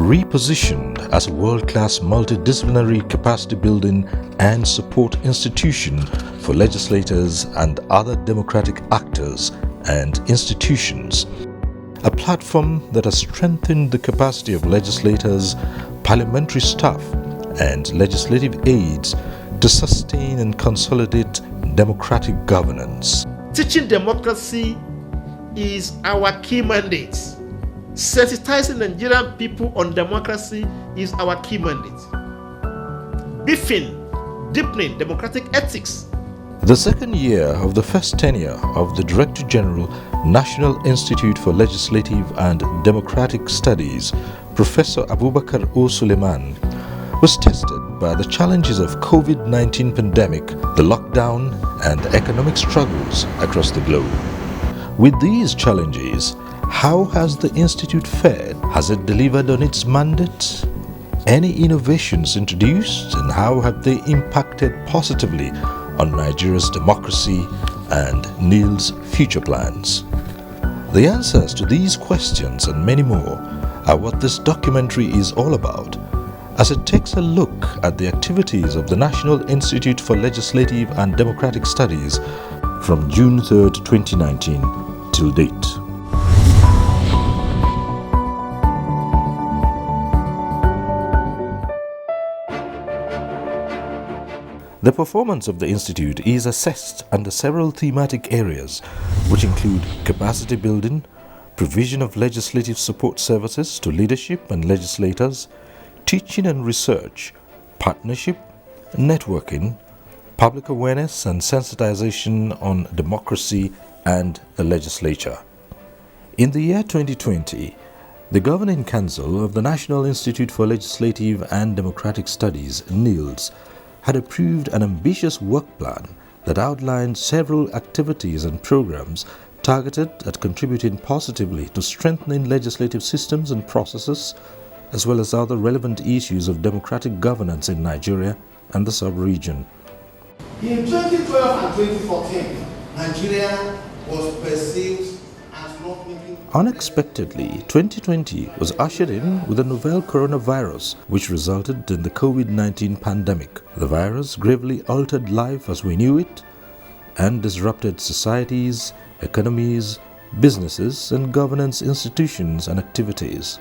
Repositioned as a world-class multidisciplinary capacity building and support institution for legislators and other democratic actors and institutions. A platform that has strengthened the capacity of legislators, parliamentary staff, and legislative aides to sustain and consolidate democratic governance. Teaching democracy is our key mandate. Sensitizing Nigerian people on democracy is our key mandate. Deepening democratic ethics. The second year of the first tenure of the Director General, National Institute for Legislative and Democratic Studies, Professor Abubakar O. Suleiman, was tested by the challenges of COVID-19 pandemic, the lockdown, and economic struggles across the globe. With these challenges, how has the Institute fared? Has it delivered on its mandate? Any innovations introduced, and how have they impacted positively on Nigeria's democracy and Nilds' future plans? The answers to these questions and many more are what this documentary is all about, as it takes a look at the activities of the National Institute for Legislative and Democratic Studies from June 3, 2019 till date. The performance of the Institute is assessed under several thematic areas, which include capacity building, provision of legislative support services to leadership and legislators, teaching and research, partnership, networking, public awareness and sensitization on democracy and the legislature. In the year 2020, the Governing Council of the National Institute for Legislative and Democratic Studies, Nilds, had approved an ambitious work plan that outlined several activities and programs targeted at contributing positively to strengthening legislative systems and processes, as well as other relevant issues of democratic governance in Nigeria and the sub-region. In 2012 and 2014, Nigeria was perceived as not making... Unexpectedly, 2020 was ushered in with the novel coronavirus, which resulted in the COVID-19 pandemic. The virus gravely altered life as we knew it and disrupted societies, economies, businesses, and governance institutions and activities.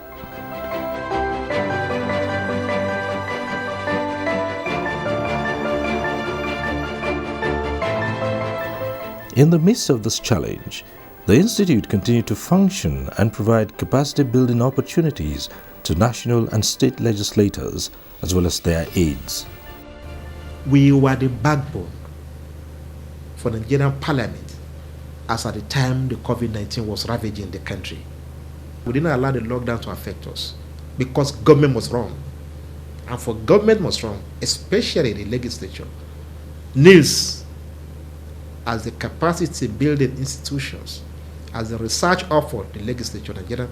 In the midst of this challenge, the Institute continued to function and provide capacity building opportunities to national and state legislators as well as their aides. We were the backbone for the Nigerian Parliament as at the time the COVID-19 was ravaging the country. We didn't allow the lockdown to affect us because government was wrong. And for government was wrong, especially the legislature, Nilds, as the capacity building institutions, as the research effort, the legislature, Nigerian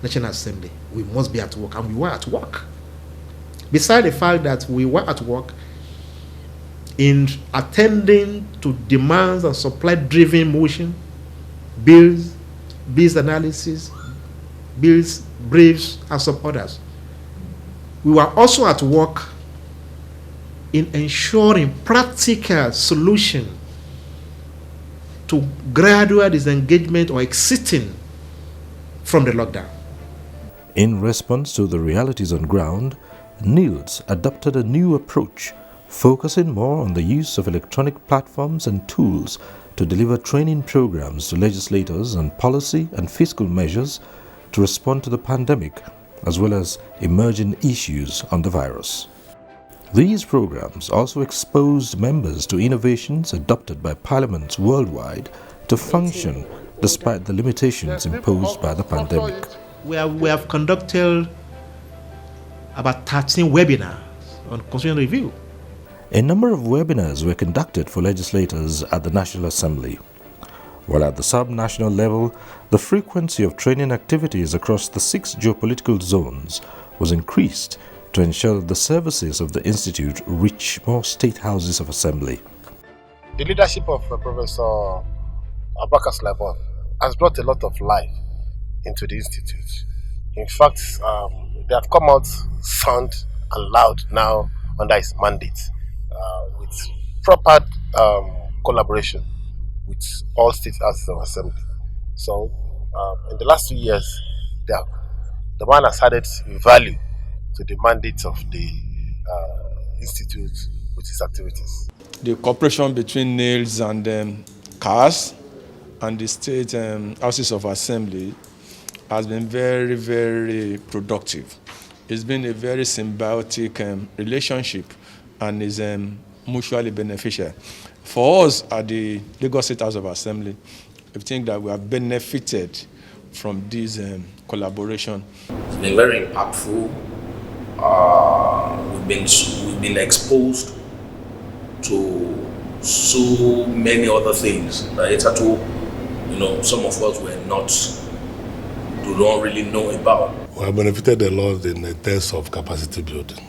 National Assembly, we must be at work, and we were at work. Besides the fact that we were at work in attending to demands and supply-driven motion, bills analysis, bills, briefs, and some others. We were also at work in ensuring practical solution to gradual disengagement or exiting from the lockdown. In response to the realities on ground, Nilds adopted a new approach, focusing more on the use of electronic platforms and tools to deliver training programs to legislators on policy and fiscal measures to respond to the pandemic, as well as emerging issues on the virus. These programs also exposed members to innovations adopted by parliaments worldwide to function despite the limitations imposed by the pandemic. We have conducted about 13 webinars on constitutional review. A number of webinars were conducted for legislators at the National Assembly, while at the sub-national level, the frequency of training activities across the 6 geopolitical zones was increased to ensure that the services of the Institute reach more state houses of assembly. The leadership of Professor Abubakar Suleiman has brought a lot of life into the Institute. In fact, they have come out sound and loud now under his mandate, with proper collaboration with all state houses of assembly. So, in the last 2 years, the man has added value to the mandate of the institute with his activities. The cooperation between Nilds and CAS and the state houses of assembly has been very, very productive. It's been a very symbiotic relationship and is mutually beneficial. For us at the Lagos State House of Assembly, I think that we have benefited from this collaboration. It's been very impactful. We've been exposed to so many other things that hitherto, some of us do not really know about. We have benefited a lot in the terms of capacity building.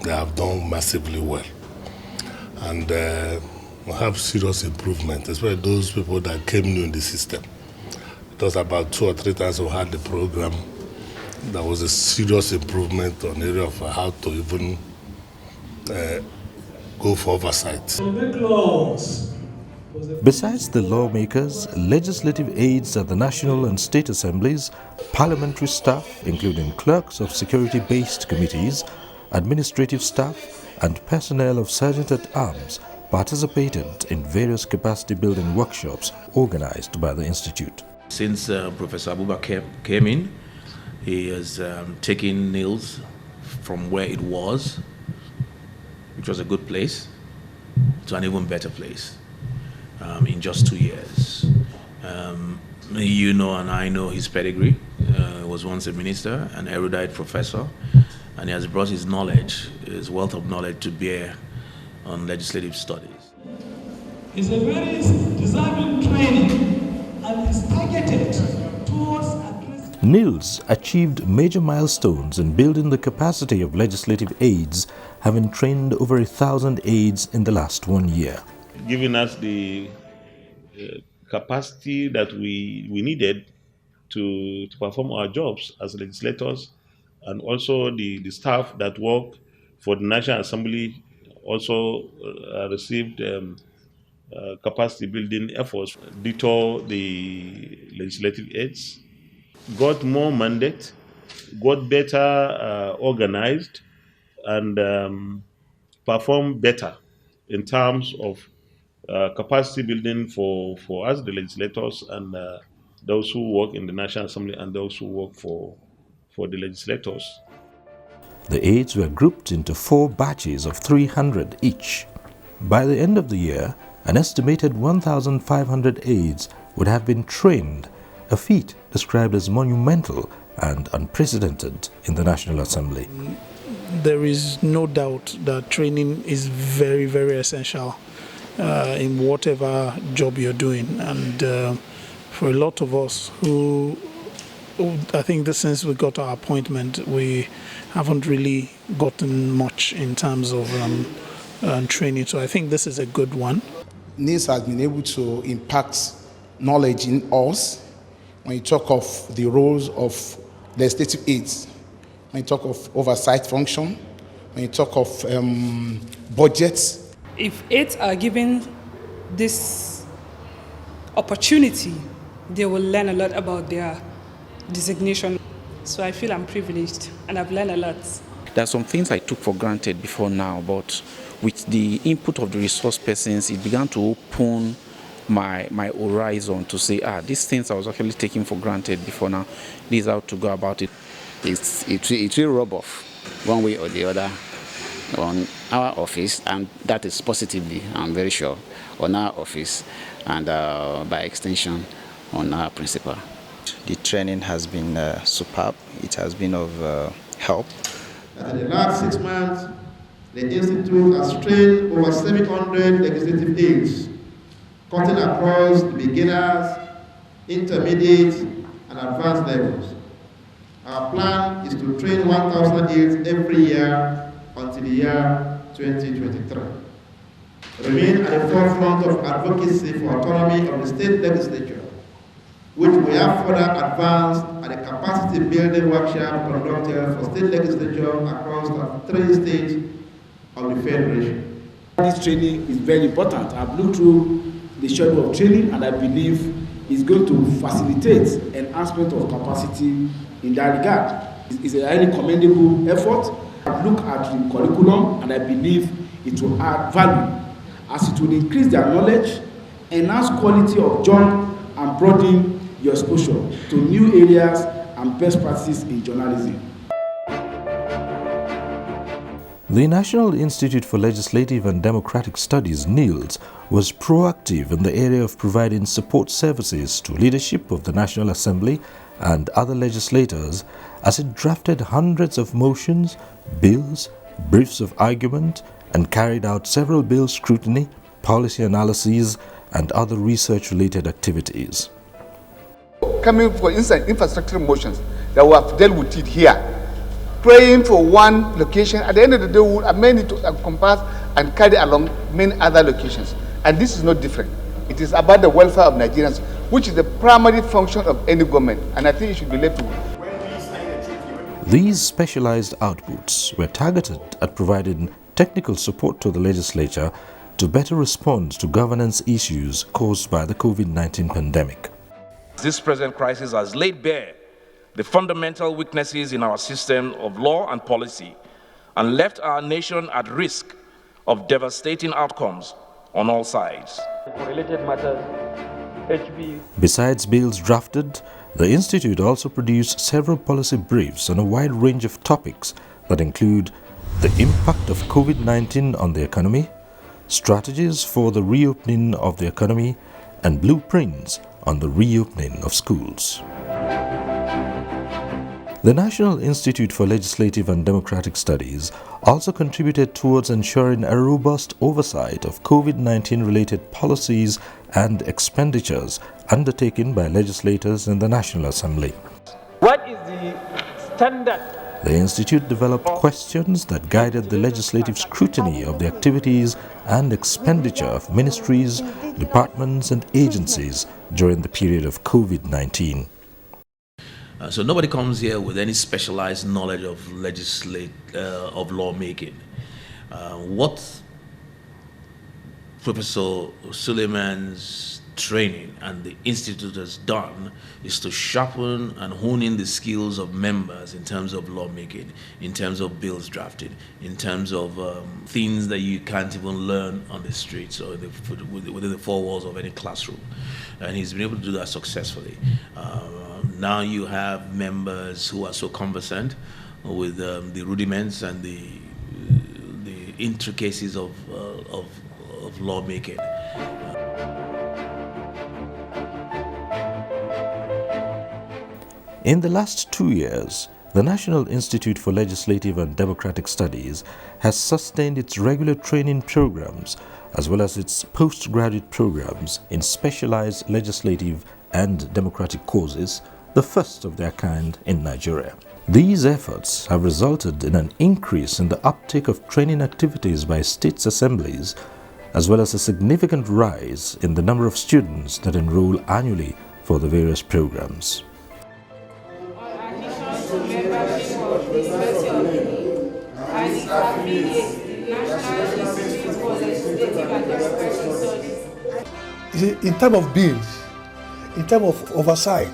They have done massively well. And we have serious improvement, especially those people that came new in the system. It was about 2 or 3 times we had the program. There was a serious improvement on the area of how to even go for oversight. Besides the lawmakers, legislative aides at the national and state assemblies, parliamentary staff, including clerks of security-based committees, administrative staff, and personnel of sergeant-at-arms participated in various capacity-building workshops organized by the Institute. Since Professor Abubakar came in, he has taken Nilds from where it was, which was a good place, to an even better place in just 2 years. You know and I know his pedigree. He was once a minister, an erudite professor, and he has brought his knowledge, his wealth of knowledge to bear on legislative studies. It's a very deserving training and is targeted towards addressing. Nilds achieved major milestones in building the capacity of legislative aides, having trained over 1,000 aides in the last 1 year. Giving us the capacity that we needed to perform our jobs as legislators, and also the staff that work for the National Assembly also received capacity building efforts. Ditto the legislative aides, got more mandate, got better organized, and performed better in terms of capacity building for us, the legislators, and those who work in the National Assembly and those who work for the legislators. The aides were grouped into 4 batches of 300 each. By the end of the year, an estimated 1,500 aides would have been trained, a feat described as monumental and unprecedented in the National Assembly. There is no doubt that training is very, very essential in whatever job you're doing. And for a lot of us who I think that since we got our appointment, we haven't really gotten much in terms of training. So I think this is a good one. Nilds has been able to impact knowledge in us when you talk of the roles of legislative aides, when you talk of oversight function, when you talk of budgets. If aides are given this opportunity, they will learn a lot about their designation. So I feel I'm privileged and I've learned a lot. There are some things I took for granted before now, but with the input of the resource persons, it began to open my horizon to say, these things I was actually taking for granted before now, this is how to go about it. It will rub off one way or the other on our office, and that is positively, I'm very sure, on our office and by extension on our principal. The training has been superb. It has been of help. In the last 6 months, the Institute has trained over 700 legislative aides, cutting across the beginners, intermediate, and advanced levels. Our plan is to train 1,000 aides every year until the year 2023. Remain at the forefront of advocacy for autonomy of the state legislature which we have further advanced at a capacity building workshop conducted for state legislature across the 3 states of the Federation. This training is very important. I've looked through the schedule of training and I believe it's going to facilitate enhancement of capacity in that regard. It's a highly commendable effort. I've looked at the curriculum and I believe it will add value as it will increase their knowledge, enhance quality of job and broaden your exposure to new areas and best practices in journalism. The National Institute for Legislative and Democratic Studies, Nilds, was proactive in the area of providing support services to leadership of the National Assembly and other legislators as it drafted hundreds of motions, bills, briefs of argument, and carried out several bill scrutiny, policy analyses, and other research-related activities. Coming for instance, infrastructure motions that we have dealt with it here, praying for one location, at the end of the day, we will amend it to encompass and carry along many other locations. And this is not different. It is about the welfare of Nigerians, which is the primary function of any government, and I think it should be left to. These specialized outputs were targeted at providing technical support to the legislature to better respond to governance issues caused by the COVID-19 pandemic. This present crisis has laid bare the fundamental weaknesses in our system of law and policy and left our nation at risk of devastating outcomes on all sides. For related matters, HB. Besides bills drafted, the Institute also produced several policy briefs on a wide range of topics that include the impact of COVID-19 on the economy, strategies for the reopening of the economy, and blueprints on the reopening of schools. The National Institute for Legislative and Democratic Studies also contributed towards ensuring a robust oversight of COVID-19 related policies and expenditures undertaken by legislators in the National Assembly. What is the standard? The Institute developed questions that guided the legislative scrutiny of the activities and expenditure of ministries, departments and agencies during the period of COVID-19. So nobody comes here with any specialized knowledge of of lawmaking. What Professor Suleiman's training and the Institute has done is to sharpen and hone in the skills of members in terms of lawmaking, in terms of bills drafted, in terms of things that you can't even learn on the streets or within the four walls of any classroom. And he's been able to do that successfully. Now you have members who are so conversant with the rudiments and the intricacies of lawmaking. In the last 2 years, the National Institute for Legislative and Democratic Studies has sustained its regular training programs as well as its postgraduate programs in specialized legislative and democratic courses, the first of their kind in Nigeria. These efforts have resulted in an increase in the uptake of training activities by states' assemblies, as well as a significant rise in the number of students that enroll annually for the various programs. In terms of bills, in terms of oversight,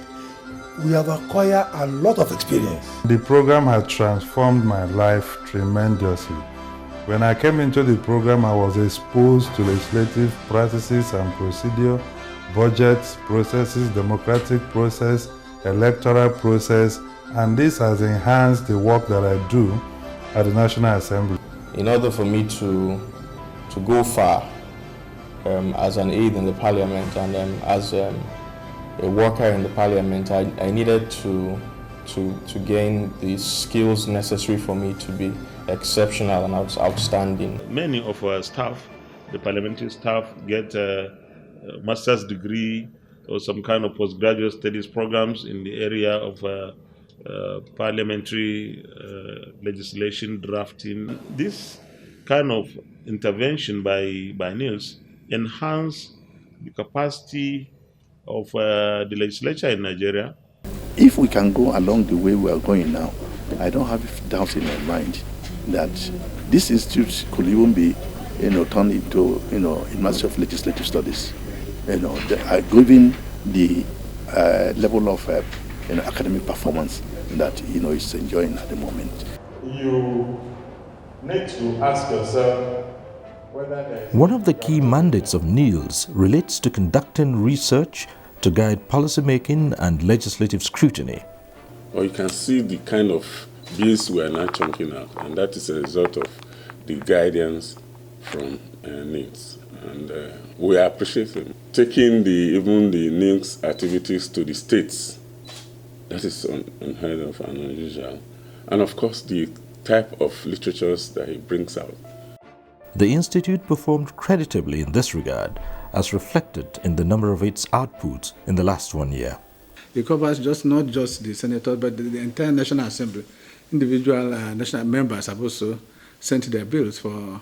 we have acquired a lot of experience. The program has transformed my life tremendously. When I came into the program, I was exposed to legislative practices and procedure, budgets, processes, democratic process, electoral process, and this has enhanced the work that I do at the National Assembly. In order for me to go far as an aide in the Parliament and as a worker in the Parliament, I needed to gain the skills necessary for me to be exceptional and outstanding. Many of our staff, the parliamentary staff, get a master's degree or some kind of postgraduate studies programs in the area of parliamentary legislation drafting. This kind of intervention by Nilds enhance the capacity of the legislature in Nigeria. If we can go along the way we are going now, I don't have doubts in my mind that this institute could even be, turned into, University of Legislative Studies. Given the level of, academic performance that it's enjoying at the moment. You need to ask yourself whether there is... One of the key mandates of Nilds relates to conducting research to guide policymaking and legislative scrutiny. Or you can see the kind of bills we are now chunking out, and that is a result of the guidance from Nilds. And we are appreciating taking even the Nilds activities to the states. That is unheard of and unusual. And of course, the type of literatures that he brings out. The Institute performed creditably in this regard, as reflected in the number of its outputs in the last 1 year. It covers not just the senators, but the entire National Assembly. Individual national members have also sent their bills for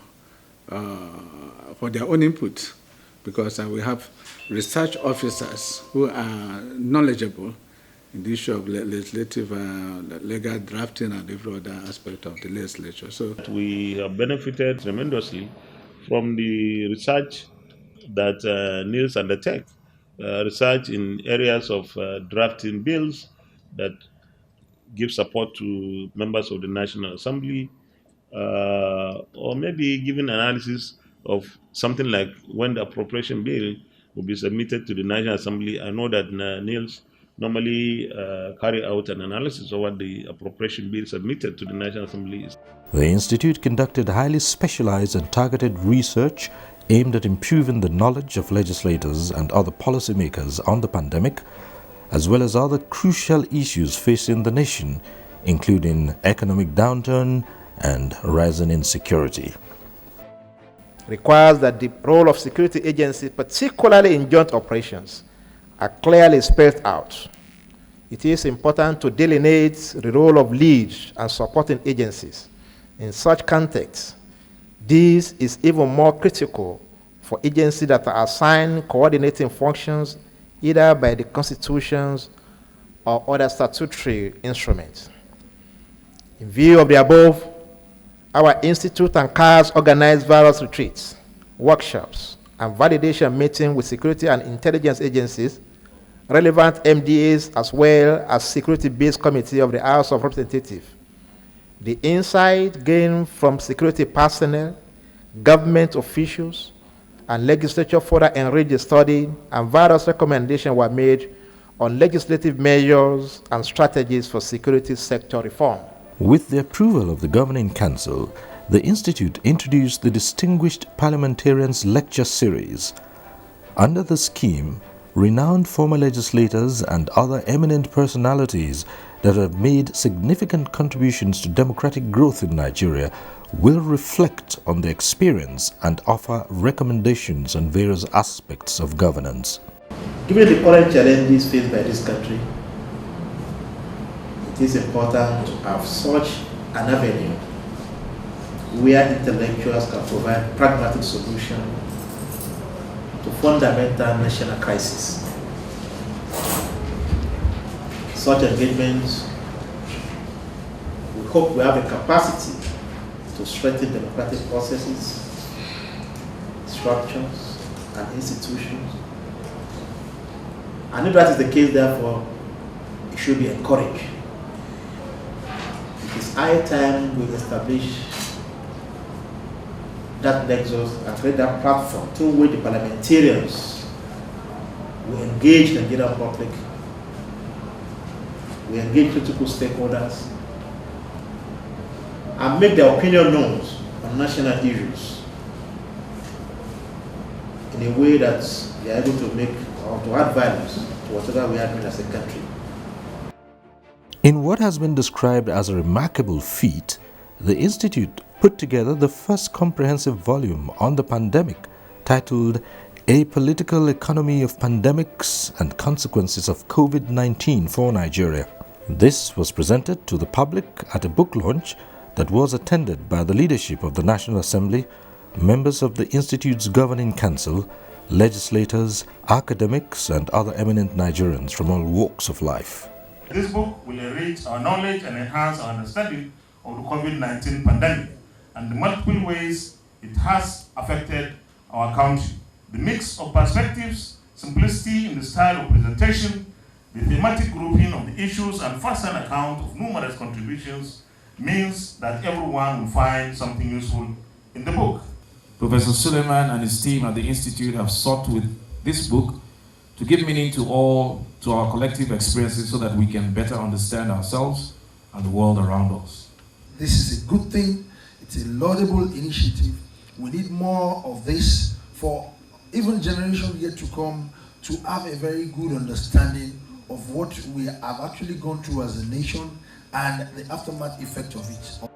their own input, because we have research officers who are knowledgeable in the issue of legislative, legal drafting and every other aspect of the legislature. So we have benefited tremendously from the research that Nilds undertake, research in areas of drafting bills that give support to members of the National Assembly, or maybe giving analysis of something like when the appropriation bill will be submitted to the National Assembly. I know that Nilds normally carry out an analysis of what the appropriation bill submitted to the National Assembly is. The Institute conducted highly specialized and targeted research aimed at improving the knowledge of legislators and other policymakers on the pandemic, as well as other crucial issues facing the nation, including economic downturn and rising insecurity. Requires that the role of security agencies, particularly in joint operations, are clearly spelled out. It is important to delineate the role of lead and supporting agencies. In such context, this is even more critical for agencies that are assigned coordinating functions either by the constitutions or other statutory instruments. In view of the above, our institute and CARS organize various retreats, workshops, and validation meetings with security and intelligence agencies, relevant MDAs, as well as security-based committee of the House of Representatives. The insight gained from security personnel, government officials, and legislature further enriched the study, and various recommendations were made on legislative measures and strategies for security sector reform. With the approval of the Governing Council, the Institute introduced the Distinguished Parliamentarians Lecture Series. Under the scheme, renowned former legislators and other eminent personalities that have made significant contributions to democratic growth in Nigeria will reflect on their experience and offer recommendations on various aspects of governance. Given the current challenges faced by this country, it is important to have such an avenue where intellectuals can provide pragmatic solutions to fundamental national crises. Such engagements, we hope we have the capacity to strengthen democratic processes, structures, and institutions. And if that is the case, therefore, it should be encouraged. It is high time we establish that nexus and create that platform through which the parliamentarians will engage the general public, we engage critical stakeholders, and make their opinion known on national issues in a way that they are able to make or to add values to whatever we are doing as a country. In what has been described as a remarkable feat, the Institute put together the first comprehensive volume on the pandemic, titled A Political Economy of Pandemics and Consequences of COVID-19 for Nigeria. This was presented to the public at a book launch that was attended by the leadership of the National Assembly, members of the Institute's Governing Council, legislators, academics, and other eminent Nigerians from all walks of life. This book will enrich our knowledge and enhance our understanding of the COVID-19 pandemic and the multiple ways it has affected our country. The mix of perspectives, simplicity in the style of presentation, the thematic grouping of the issues, and first-hand account of numerous contributions means that everyone will find something useful in the book. Professor Suleiman and his team at the Institute have sought with this book to give meaning to our collective experiences so that we can better understand ourselves and the world around us. This is a good thing. It's a laudable initiative. We need more of this for even generations yet to come to have a very good understanding of what we have actually gone through as a nation and the aftermath effect of it.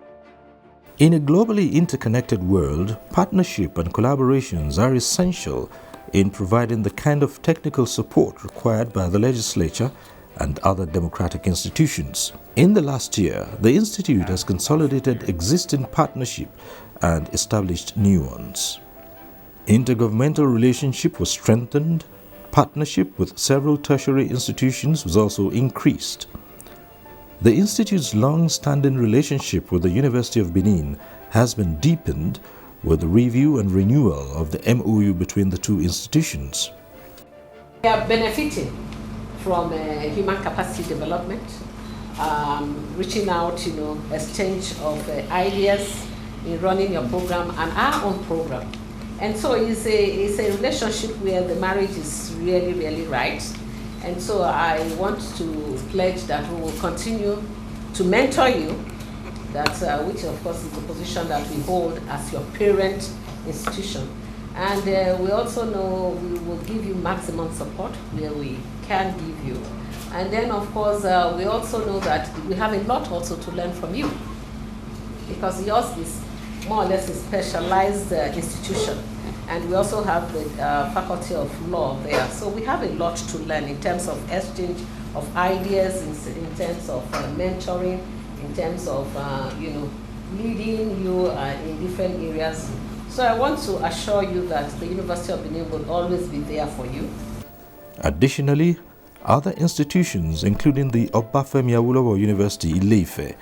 In a globally interconnected world, partnership and collaborations are essential in providing the kind of technical support required by the legislature and other democratic institutions. In the last year, the Institute has consolidated existing partnership and established new ones. Intergovernmental relationship was strengthened. Partnership with several tertiary institutions was also increased. The Institute's long-standing relationship with the University of Benin has been deepened with the review and renewal of the MOU between the two institutions. We are benefiting from human capacity development, reaching out, exchange of ideas in running your program and our own program. And so it's a relationship where the marriage is really, really right. And so I want to pledge that we will continue to mentor you, that which of course is the position that we hold as your parent institution. And we also know we will give you maximum support where we can give you. And then of course we also know that we have a lot also to learn from you, because yours is more or less a specialized institution. And we also have the Faculty of Law there. So we have a lot to learn in terms of exchange of ideas, in terms of mentoring, in terms of leading you in different areas. So I want to assure you that the University of Benin will always be there for you. Additionally, other institutions including the Obafemi Awolowo University Ile-Ife,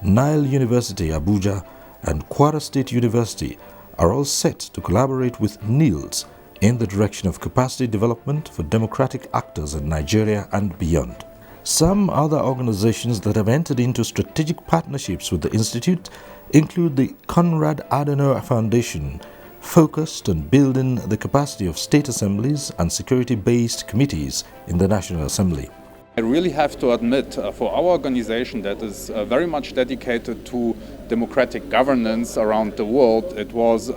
Nile University Abuja, and Kwara State University are all set to collaborate with Nilds in the direction of capacity development for democratic actors in Nigeria and beyond. Some other organizations that have entered into strategic partnerships with the Institute include the Konrad Adenauer Foundation, focused on building the capacity of state assemblies and security-based committees in the National Assembly. I really have to admit, for our organization that is very much dedicated to democratic governance around the world, it was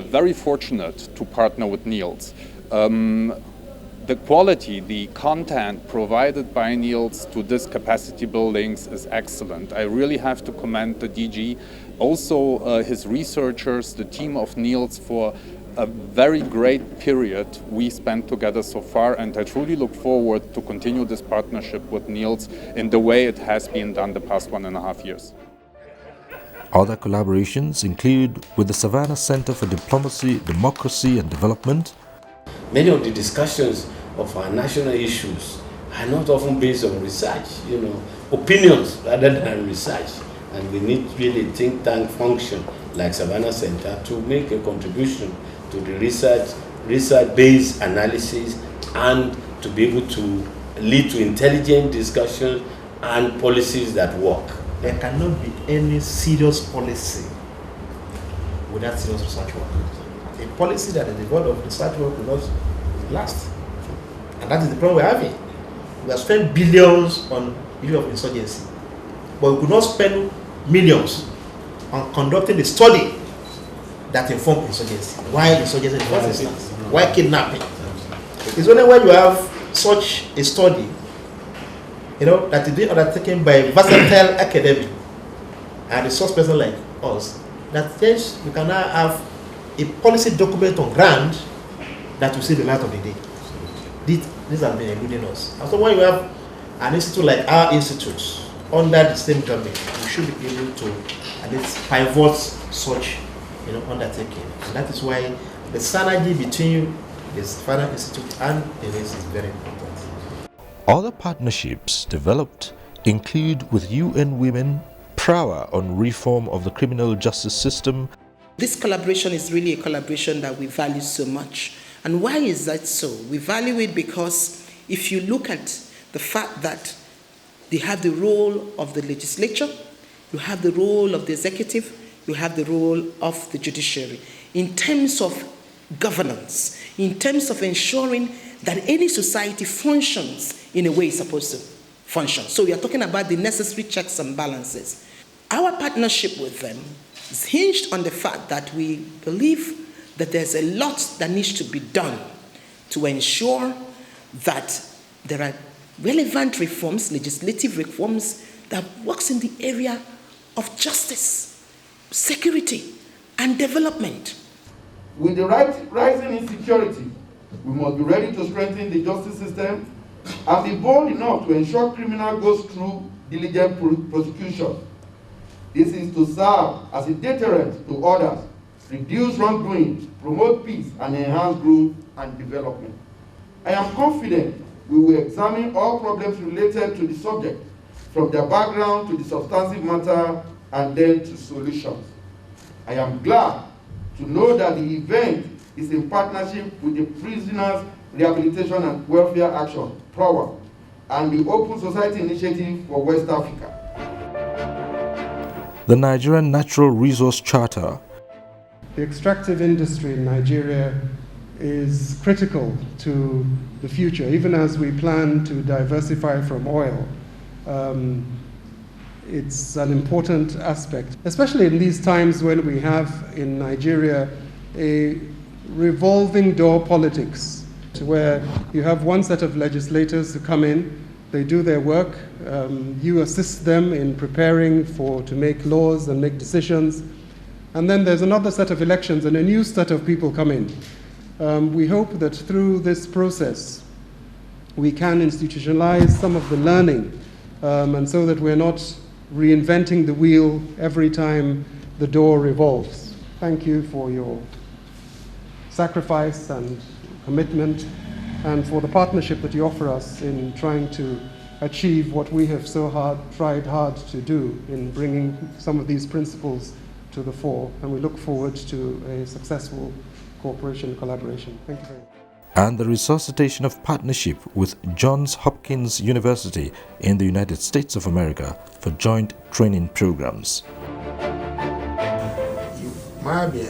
very fortunate to partner with Nilds. The quality, the content provided by Nilds to this capacity buildings is excellent. I really have to commend the DG, also his researchers, the team of Nilds for a very great period we spent together so far, and I truly look forward to continue this partnership with Nilds in the way it has been done the past 1.5 years. Other collaborations include with the Savannah Center for Diplomacy, Democracy and Development. Many of the discussions of our national issues are not often based on research, opinions rather than research. And we need really think tank function like Savannah Center to make a contribution to the research-based analysis and to be able to lead to intelligent discussions and policies that work. There cannot be any serious policy without serious research work. A policy that is devoid of research work will not last. And that is the problem we're having. We have spent billions on the issue of insurgency, but we could not spend millions on conducting a study that informed insurgency. Why insurgency in the first instance? Why kidnapping? It's only when you have such a study, that is being undertaken by a versatile academic and a resource person like us, that yes, we can now have a policy document on ground that will see the light of the day. This has been eluding us. And so when you have an institute like our institute under the same government, we should be able to at least pivot such undertaking. And that is why the synergy between His father institute and Nilds is very important. Other partnerships developed include with UN Women, Power on reform of the criminal justice system. This collaboration is really a collaboration that we value so much. And why is that so? We value it because if you look at the fact that they have the role of the legislature, you have the role of the executive, you have the role of the judiciary. In terms of governance, in terms of ensuring that any society functions in a way it's supposed to function. So we are talking about the necessary checks and balances. Our partnership with them is hinged on the fact that we believe that there's a lot that needs to be done to ensure that there are relevant reforms, legislative reforms, that works in the area of justice, security, and development. With the rising insecurity, we must be ready to strengthen the justice system and be bold enough to ensure criminal goes through diligent prosecution. This is to serve as a deterrent to others, reduce wrongdoing, promote peace, and enhance growth and development. I am confident we will examine all problems related to the subject, from their background to the substantive matter, and then to solutions. I am glad to know that the event is in partnership with the Prisoners Rehabilitation and Welfare Action, PROWA, and the Open Society Initiative for West Africa. The Nigerian Natural Resource Charter. The extractive industry in Nigeria is critical to the future, even as we plan to diversify from oil. It's an important aspect, especially in these times when we have in Nigeria a revolving door politics, where you have one set of legislators who come in, they do their work, you assist them in preparing to make laws and make decisions, and then there's another set of elections and a new set of people come in. We hope that through this process we can institutionalize some of the learning, and so that we're not reinventing the wheel every time the door revolves. Thank you for your sacrifice and commitment, and for the partnership that you offer us in trying to achieve what we have tried hard to do in bringing some of these principles to the fore. And we look forward to a successful cooperation and collaboration. Thank you very much. And the resuscitation of partnership with Johns Hopkins University in the United States of America for joint training programs. You might be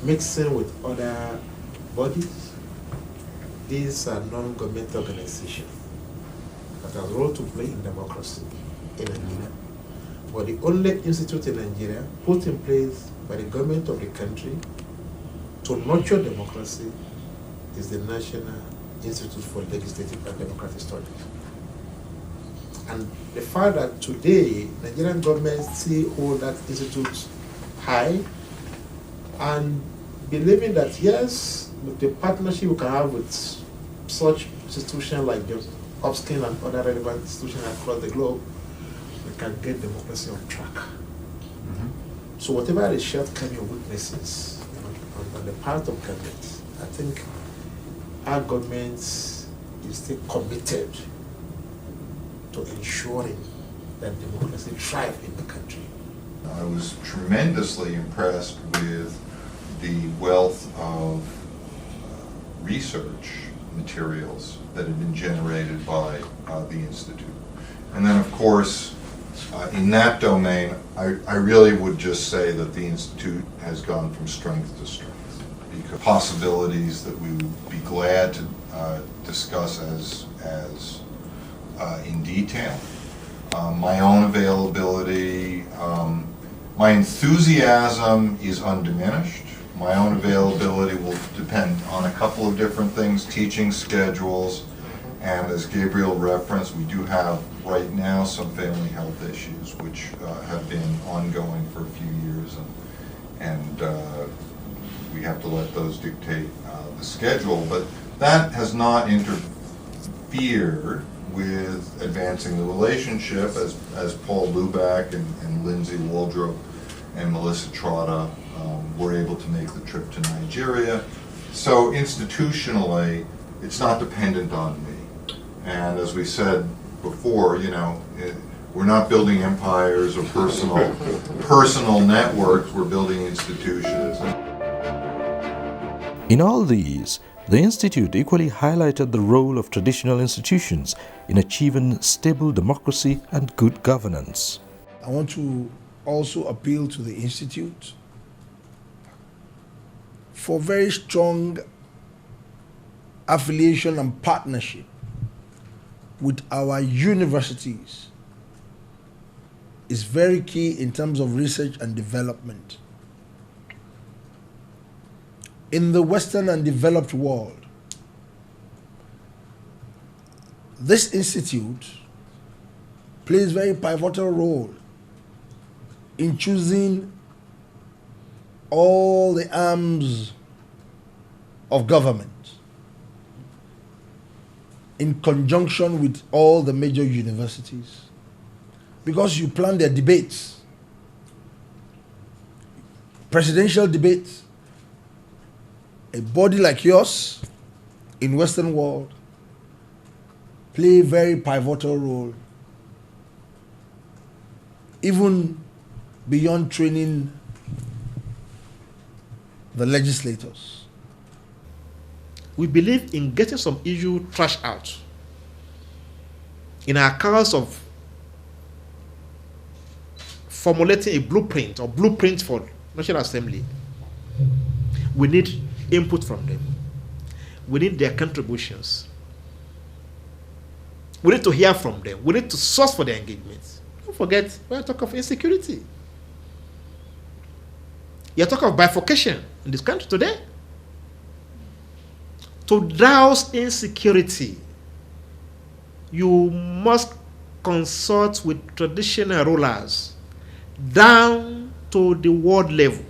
mixing with other bodies. These are non-government organizations that have a role to play in democracy in Nigeria. But the only institute in Nigeria put in place by the government of the country to nurture democracy is the National Institute for Legislative and Democratic Studies. And the fact that today Nigerian government still hold that institute high, and believing that yes, with the partnership we can have with such institutions like Johns Hopkins and other relevant institutions across the globe, we can get democracy on track. Mm-hmm. So whatever the shortcoming of weaknesses on the part of government, I think our government is still committed to ensuring that democracy thrives in the country. I was tremendously impressed with the wealth of research materials that have been generated by the Institute. And then, of course, in that domain, I really would just say that the Institute has gone from strength to strength, because possibilities that we would be glad to discuss as in detail. My own availability, my enthusiasm is undiminished. My own availability will depend on a couple of different things, teaching schedules, and as Gabriel referenced, we do have right now some family health issues which have been ongoing for a few years, and we have to let those dictate the schedule, but that has not interfered with advancing the relationship, as Paul Luback and Lindsay Waldrop and Melissa Trotta were able to make the trip to Nigeria, So institutionally, it's not dependent on me. And as we said before, we're not building empires or personal networks, we're building institutions. In all these, the Institute equally highlighted the role of traditional institutions in achieving stable democracy and good governance. I want to also appeal to the Institute for very strong affiliation and partnership with our universities. Is very key in terms of research and development. In the Western and developed world, this institute plays a very pivotal role in choosing all the arms of government in conjunction with all the major universities, because you plan their debates, presidential debates. A body like yours in Western world play a very pivotal role, even beyond training the legislators. We believe in getting some issue trashed out. In our cause of formulating a blueprint or blueprint for National Assembly, we need input from them. We need their contributions. We need to hear from them. We need to source for their engagements. Don't forget, we're talking of insecurity. You're talking of bifurcation in this country today. To douse insecurity, you must consult with traditional rulers down to the world level.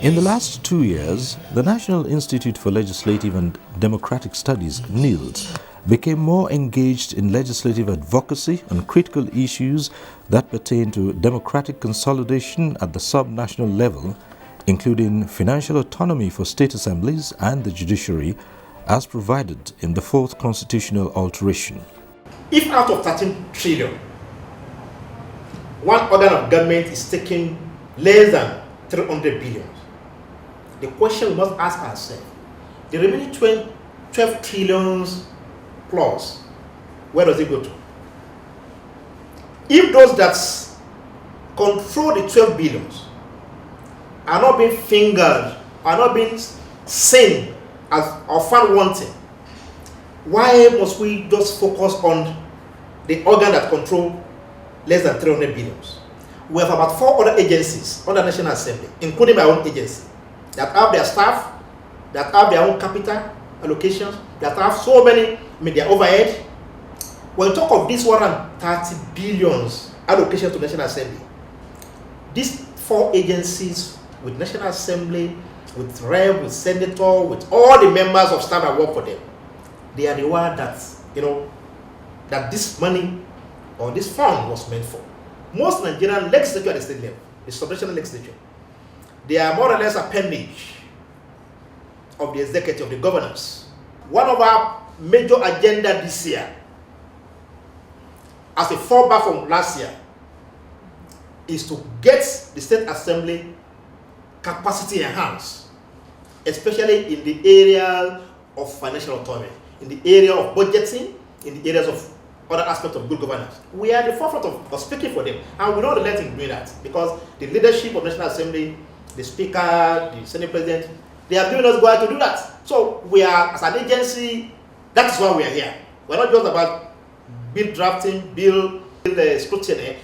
In the last 2 years, the National Institute for Legislative and Democratic Studies, Nilds, became more engaged in legislative advocacy on critical issues that pertain to democratic consolidation at the sub-national level, including financial autonomy for state assemblies and the judiciary, as provided in the 4th constitutional alteration. If out of 13 trillion, one organ of government is taking less than 300 billion, the question we must ask ourselves, the remaining 12 trillions plus, where does it go to? If those that control the 12 billions are not being fingered, are not being seen as or found wanting, why must we just focus on the organ that control less than 300 billions? We have about 4 other agencies under National Assembly, including my own agency, that have their staff, that have their own capital allocations, that have so many, their overhead. When we talk of this 130 billions allocation to National Assembly, these 4 agencies with National Assembly, with Rep, with Senator, with all the members of staff that work for them, they are the one that, that this money or this fund was meant for. Most Nigerian legislature at the state level, the subnational legislature, they are more or less appendage of the executive, of the governors. One of our major agenda this year, as a fallback from last year, is to get the state assembly capacity enhanced, especially in the area of financial autonomy, in the area of budgeting, in the areas of other aspects of good governance. We are at the forefront of speaking for them, and we don't let them do that, because the leadership of National Assembly, the Speaker, the Senate President, they have given us go out to do that. So we are, as an agency, that is why we are here. We're not just about bill drafting, bill scrutiny,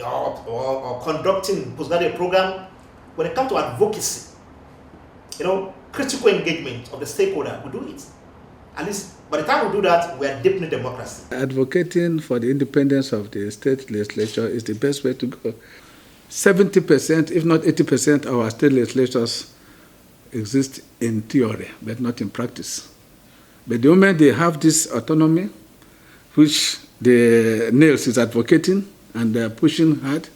or conducting postgraduate program. When it comes to advocacy, critical engagement of the stakeholder, we do it. At least by the time we do that, we are deepening democracy. Advocating for the independence of the state legislature is the best way to go. 70%, if not 80%, of our state legislatures exist in theory, but not in practice. But the moment they have this autonomy, which the Nilds is advocating and they're pushing hard,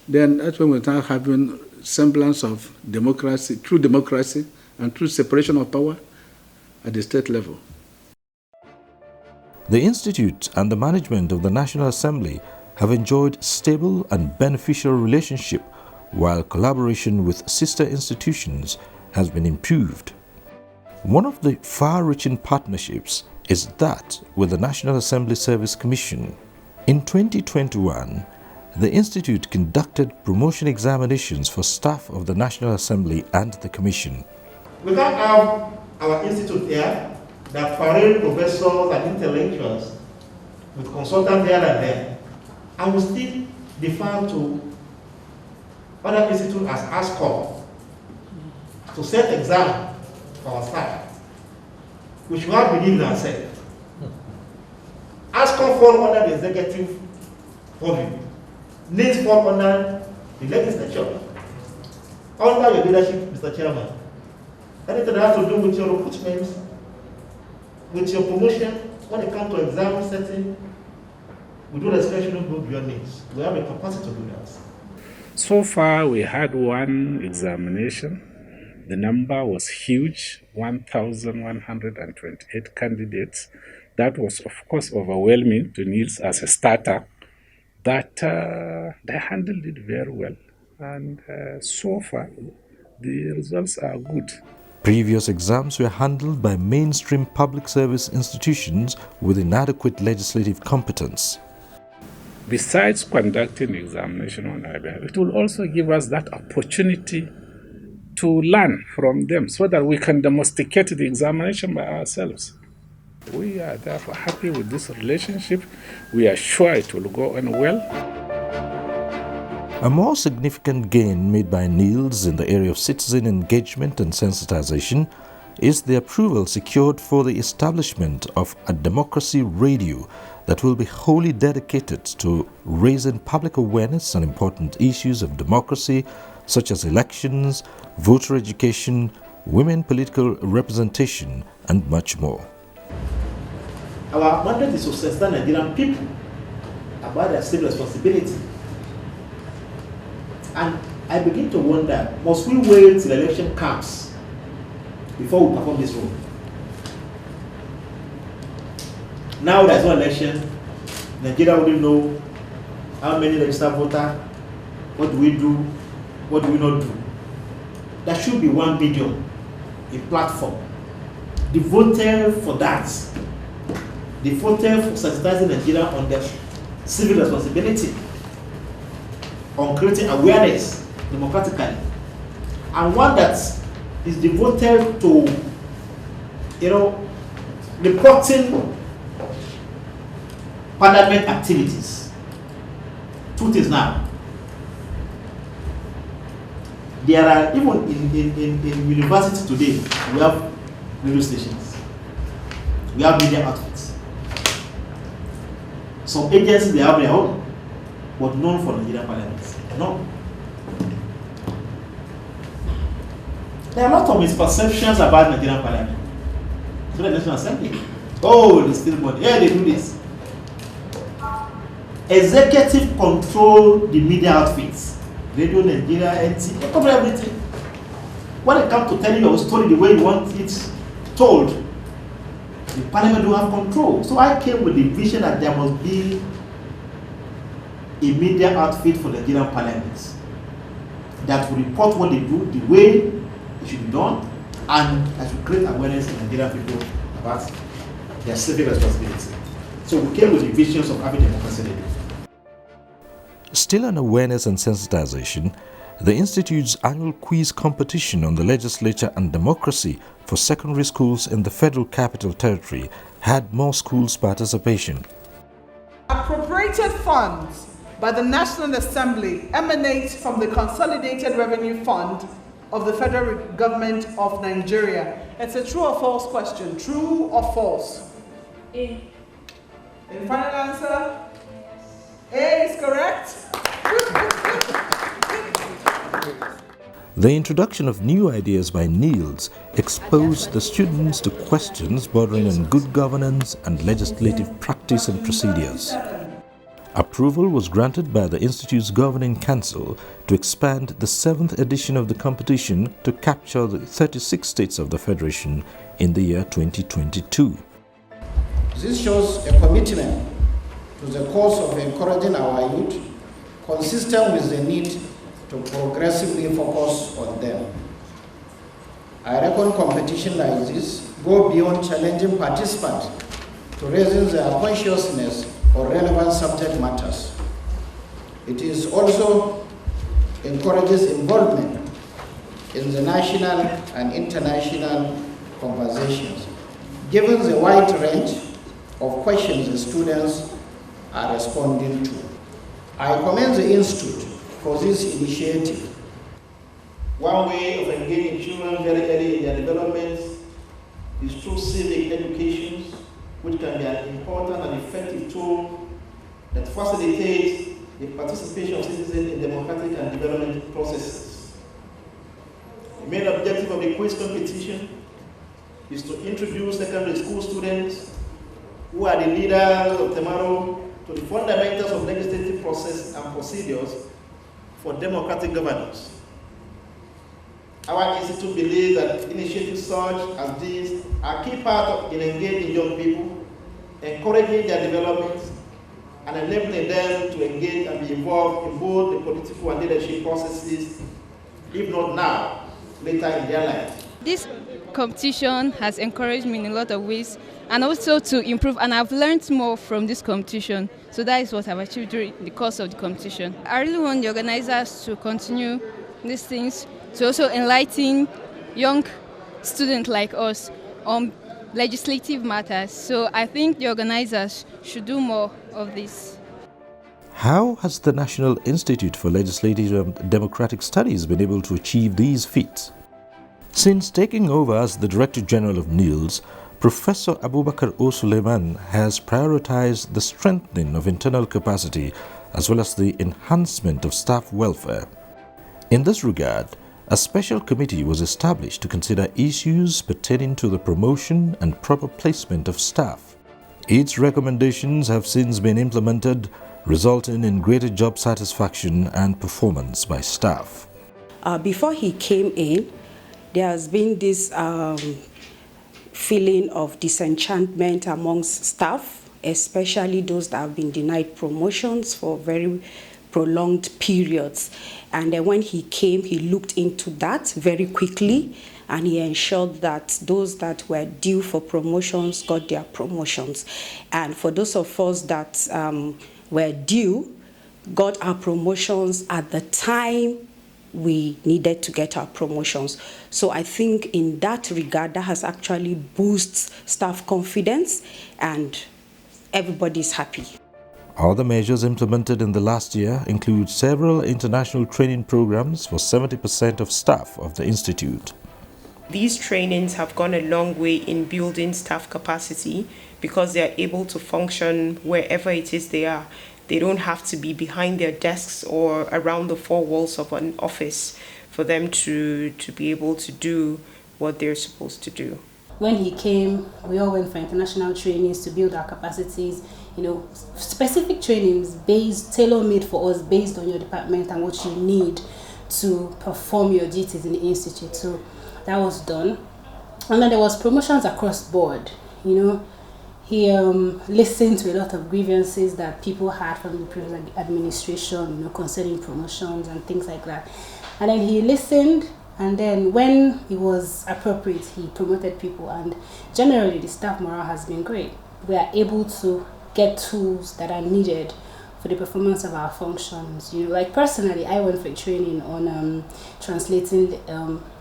then that's when we start having semblance of democracy, true democracy, and true separation of power at the state level. The Institute and the management of the National Assembly have enjoyed stable and beneficial relationship, while collaboration with sister institutions has been improved. One of the far-reaching partnerships is that with the National Assembly Service Commission. In 2021, the Institute conducted promotion examinations for staff of the National Assembly and the Commission. We can't have our institute here that parade professors and intellectuals with consultants here and there, and we still defer to other institutes as ASCOM to set exam for our staff. We should have believed in ourselves. ASCOM fall under the executive purview. Nilds fall under the legislature. Under your leadership, Mr. Chairman. Anything that has to do with your recruitment, with your promotion, when it comes to exam setting, we do discretionary go beyond needs. We have a capacity to do that. So far, we had one examination. The number was huge, 1,128 candidates. That was, of course, overwhelming to Nilds as a starter. But they handled it very well. And so far, the results are good. Previous exams were handled by mainstream public service institutions with inadequate legislative competence. Besides conducting examination on our behalf, it will also give us that opportunity to learn from them so that we can domesticate the examination by ourselves. We are therefore happy with this relationship. We are sure it will go on well. A more significant gain made by Nilds in the area of citizen engagement and sensitization is the approval secured for the establishment of a democracy radio that will be wholly dedicated to raising public awareness on important issues of democracy such as elections, voter education, women political representation, and much more. Our mandate is to sensitize Nigerian people about their civic responsibility. And I begin to wonder, must we wait till election comes before we perform this role? Now there's no election, Nigeria wouldn't know how many registered voters, what do we do, what do we not do. There should be one medium, a platform, devoted for that, devoted for sensitizing Nigeria on their civil responsibility, on creating awareness democratically, and one that is devoted to, reporting parliament activities. Truth is now, there are, even in university today, we have radio stations, we have media outlets. Some agencies, they have their own, but none for Nigerian parliament. No. There are a lot of misperceptions about Nigerian parliament. So the National Assembly, oh, they still body, yeah, they do this. Executive control the media outfits, Radio Nigeria, NT, they cover everything. When it comes to telling your story the way you want it told, the parliament don't have control. So I came with the vision that there must be a media outfit for the Nigerian parliament that will report what they do, the way it should be done, and that should create awareness in Nigerian people about their civic responsibility. So we came with the visions of having democracy. Still on awareness and sensitization, the Institute's annual quiz competition on the legislature and democracy for secondary schools in the Federal Capital Territory had more schools' participation. Appropriated funds by the National Assembly emanate from the Consolidated Revenue Fund of the Federal Government of Nigeria. It's a true or false question. True or false? A. The final answer? A is correct. The introduction of new ideas by Nilds exposed the students to questions bordering on good governance and legislative practice and procedures. Approval was granted by the Institute's Governing Council to expand the 7th edition of the competition to capture the 36 states of the Federation in the year 2022. This shows a commitment to the cause of encouraging our youth, consistent with the need to progressively focus on them. I reckon competition like this go beyond challenging participants to raising their consciousness on relevant subject matters. It is also encourages involvement in the national and international conversations, given the wide range of questions the students are responding to. I commend the Institute for this initiative. One way of engaging children very early in their development is through civic education, which can be an important and effective tool that facilitates the participation of citizens in democratic and development processes. The main objective of the quiz competition is to introduce secondary school students who are the leaders of tomorrow to the fundamentals of legislative process and procedures for democratic governance. Our institute believes that initiatives such as these are key part in engaging young people, encouraging their development, and enabling them to engage and be involved in both the political and leadership processes, if not now, later in their life. This competition has encouraged me in a lot of ways, and also to improve, and I've learned more from this competition. So that is what I've achieved during the course of the competition. I really want the organizers to continue these things, to also enlighten young students like us on legislative matters. So I think the organizers should do more of this. How has the National Institute for Legislative and Democratic Studies been able to achieve these feats? Since taking over as the Director General of Nilds, Professor Abubakar O. Suleiman has prioritized the strengthening of internal capacity as well as the enhancement of staff welfare. In this regard, a special committee was established to consider issues pertaining to the promotion and proper placement of staff. Its recommendations have since been implemented, resulting in greater job satisfaction and performance by staff. Before he came in, there has been this feeling of disenchantment amongst staff, especially those that have been denied promotions for very prolonged periods. And then when he came, he looked into that very quickly, and he ensured that those that were due for promotions got their promotions. And for those of us that were due, got our promotions at the time we needed to get our promotions. So I think in that regard, that has actually boosted staff confidence, and everybody's happy. Other measures implemented in the last year include several international training programs for 70% of staff of the Institute. These trainings have gone a long way in building staff capacity because they are able to function wherever it is they are. They don't have to be behind their desks or around the four walls of an office for them to be able to do what they're supposed to do. When he came, we all went for international trainings to build our capacities, specific trainings tailor-made for us based on your department and what you need to perform your duties in the institute. So that was done. And then there was promotions across board. He listened to a lot of grievances that people had from the previous administration, concerning promotions and things like that. And then he listened, and then when it was appropriate, he promoted people. And generally, the staff morale has been great. We are able to get tools that are needed for the performance of our functions. Like personally, I went for a training on translating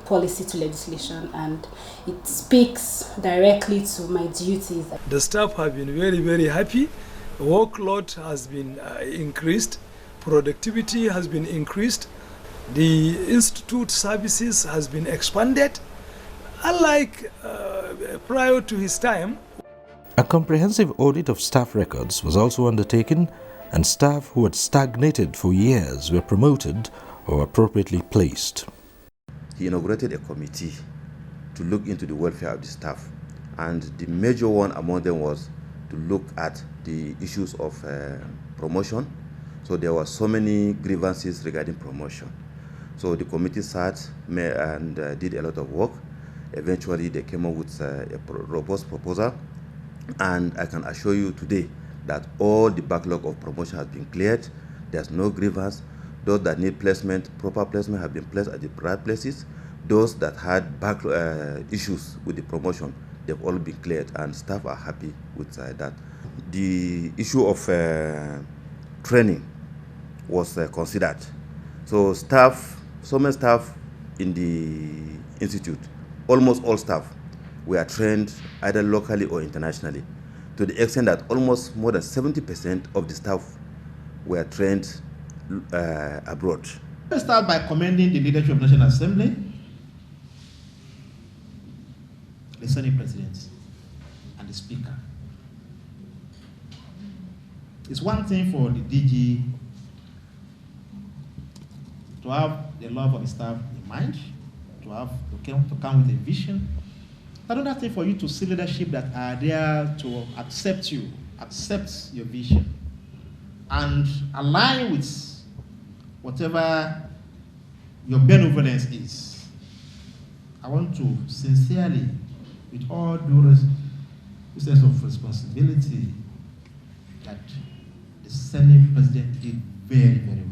policy to legislation, and it speaks directly to my duties. The staff have been very, very happy. The workload has been increased. Productivity has been increased. The institute services has been expanded. Unlike prior to his time. A comprehensive audit of staff records was also undertaken, and staff who had stagnated for years were promoted or appropriately placed. He inaugurated a committee to look into the welfare of the staff, and the major one among them was to look at the issues of promotion. So there were so many grievances regarding promotion. So the committee sat and did a lot of work. Eventually, they came up with a robust proposal, and I can assure you today that all the backlog of promotion has been cleared. There's no grievance. Those that need placement, proper placement, have been placed at the right places. Those that had issues with the promotion, they've all been cleared, and staff are happy with that. The issue of training was considered. So so many staff in the institute, almost all staff, were trained either locally or internationally, to the extent that almost more than 70% of the staff were trained abroad. Let's start by commending the leadership of the National Assembly, the Senate President, and the Speaker. It's one thing for the DG to have the love of the staff in mind, to come with a vision. Another thing for you to see leadership that are there to accept your vision, and align with whatever your benevolence is. I want to sincerely, with all due sense of responsibility, that the Senate President did very, very well.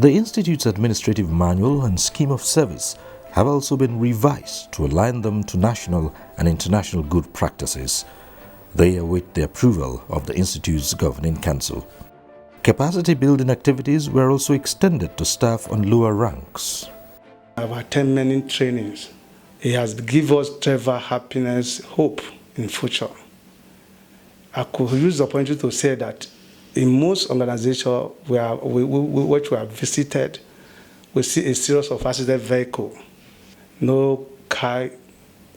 The Institute's administrative manual and scheme of service have also been revised to align them to national and international good practices. They await the approval of the Institute's Governing Council. Capacity building activities were also extended to staff on lower ranks. I've attended many trainings. It has given us ever happiness, hope in future. I could use the opportunity to say that in most organizations which we have visited, we see a series of accident vehicle. No car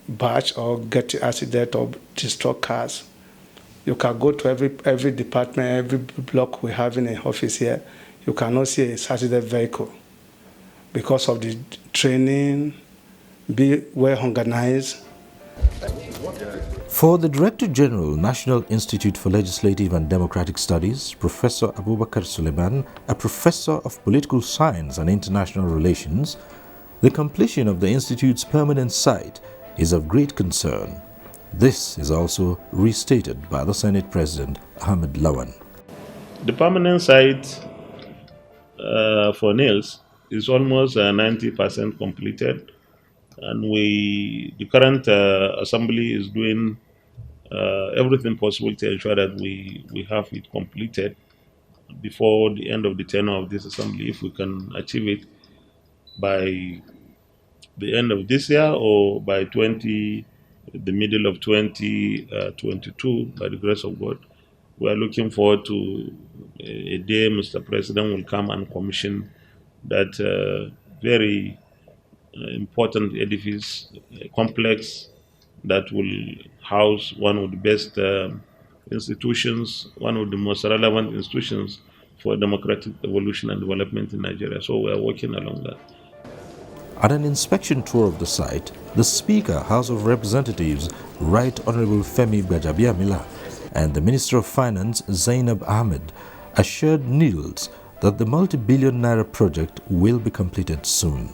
batch or get accident or destroy cars. You can go to every department, every block we have in an office here, you cannot see a accident vehicle because of the training, be well organized. For the Director General, National Institute for Legislative and Democratic Studies, Professor Abubakar Suleiman, a professor of political science and international relations, the completion of the Institute's permanent site is of great concern. This is also restated by the Senate President Ahmed Lawan. The permanent site for Nilds is almost 90% completed, and the current assembly is doing everything possible to ensure that we have it completed before the end of the tenure of this assembly. If we can achieve it by the end of this year or by the middle of 2022, by the grace of God, we are looking forward to a day Mr. President will come and commission that very important edifice, complex, that will house one of the best institutions, one of the most relevant institutions for democratic evolution and development in Nigeria. So we are working along that. At an inspection tour of the site, the Speaker, House of Representatives, Right Honorable Femi Gbajabiamila, and the Minister of Finance, Zainab Ahmed, assured Nilds that the multi-billion naira project will be completed soon.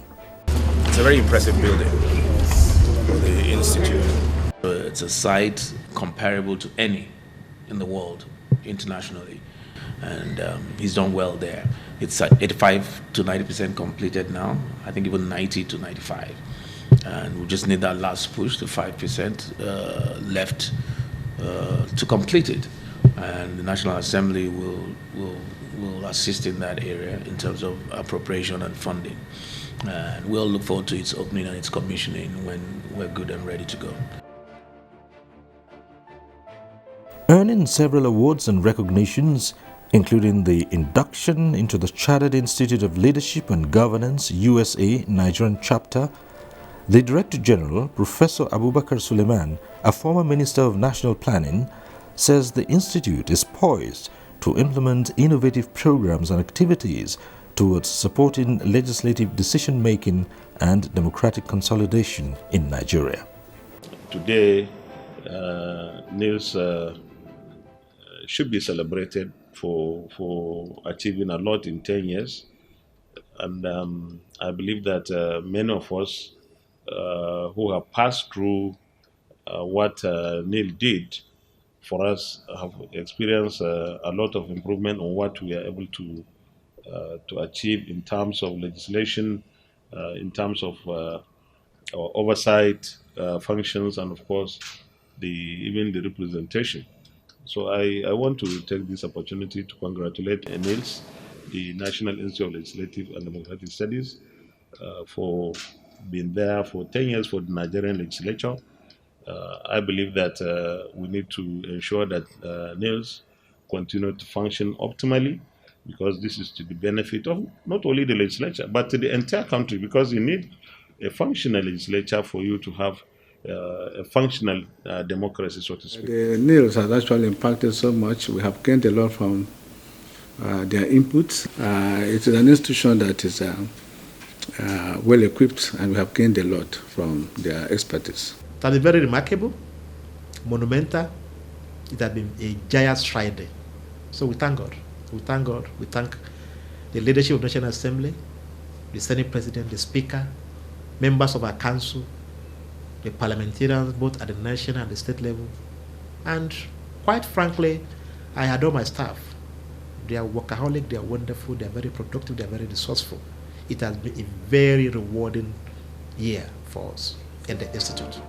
It's a very impressive building for the Institute. It's a site comparable to any in the world internationally, and he's done well there. It's at 85 to 90% completed now. I think even 90 to 95, and we just need that last push, the 5% left to complete it. And the National Assembly will assist in that area in terms of appropriation and funding. And we'll look forward to its opening and its commissioning when we're good and ready to go. Earning several awards and recognitions, including the induction into the Chartered Institute of Leadership and Governance, USA, Nigerian chapter, the Director General, Professor Abubakar Suleiman, a former Minister of National Planning, says the Institute is poised to implement innovative programs and activities towards supporting legislative decision-making and democratic consolidation in Nigeria. Today, Nilds should be celebrated for achieving a lot in 10 years. And I believe that many of us who have passed through what Nilds did for us have experienced a lot of improvement on what we are able to achieve in terms of legislation, in terms of our oversight functions, and of course, even the representation. So I want to take this opportunity to congratulate Nilds, the National Institute of Legislative and Democratic Studies, for being there for 10 years for the Nigerian legislature. I believe that we need to ensure that Nilds continue to function optimally, because this is to the benefit of not only the legislature, but to the entire country, because you need a functional legislature for you to have a functional democracy, so to speak. The Nilds has actually impacted so much. We have gained a lot from their inputs. It is an institution that is well equipped, and we have gained a lot from their expertise. It has been very remarkable, monumental. It has been a giant stride. So we thank God. We thank God. We thank the leadership of the National Assembly, the Senate President, the Speaker, members of our council, the parliamentarians, both at the national and the state level. And quite frankly, I adore my staff. They are workaholic, they are wonderful, they are very productive, they are very resourceful. It has been a very rewarding year for us in the Institute.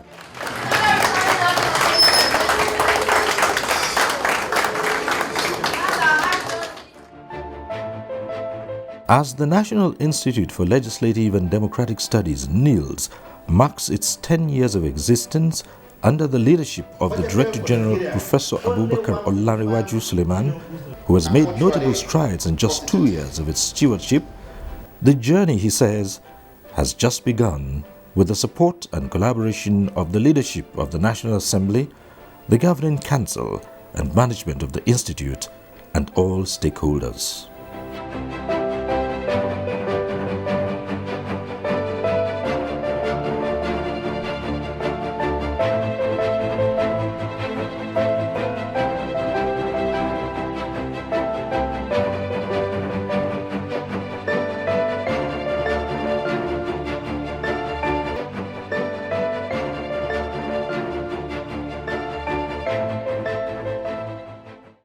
As the National Institute for Legislative and Democratic Studies, Nilds, marks its 10 years of existence under the leadership of the Director General Professor Abubakar Olanrewaju Suleiman, who has made notable strides in just 2 years of its stewardship, the journey, he says, has just begun with the support and collaboration of the leadership of the National Assembly, the Governing Council, and management of the Institute, and all stakeholders.